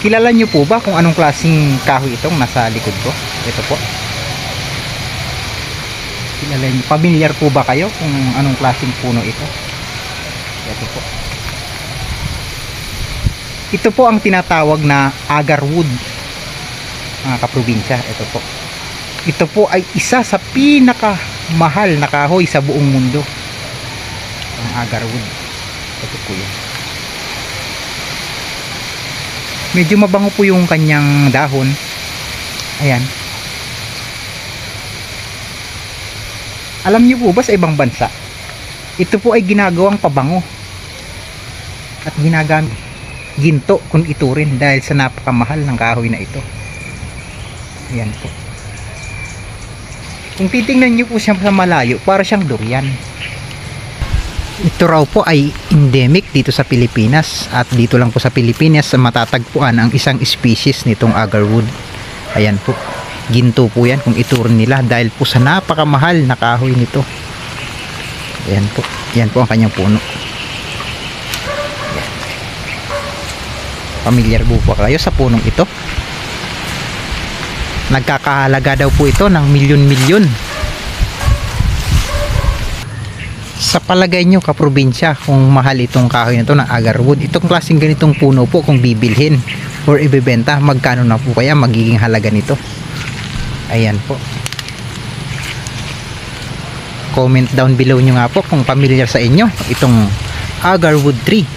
Kilala nyo po ba kung anong klaseng kahoy itong nasa likod ko? Ito po. Kilala nyo, familiar po ba kayo kung anong klaseng puno ito? Ito po. Ito po ang tinatawag na agarwood, mga kaprobinsya. Ito po. Ito po ay isa sa pinakamahal na kahoy sa buong mundo. Ang agarwood. Ito po yun. Medyo mabango po yung kanyang dahon. Ayan. Alam niyo po ba sa ibang bansa, ito po ay ginagawang pabango at ginagamit ginto kung iturin dahil sa napakamahal ng kahoy na ito. Ayan po. Kung titingnan niyo po siya sa malayo, para siyang durian. Ito raw po ay endemic dito sa Pilipinas, at dito lang po sa Pilipinas matatagpuan ang isang species nitong agarwood. Ayan po, ginto po yan kung ituring nila dahil po sa napakamahal na kahoy nito. Ayan po, yan po ang kanyang puno. Ayan. Familiar po ba kayo sa punong ito? Nagkakahalaga daw po ito ng milyon-milyon. Sa palagay nyo, kaprobinsya, kung mahal itong kahoy na ito ng agarwood, itong klaseng ganitong puno po kung bibilhin or ibebenta, magkano na po kaya magiging halaga nito? Ayan po. Comment down below nyo nga po kung familiar sa inyo itong agarwood tree.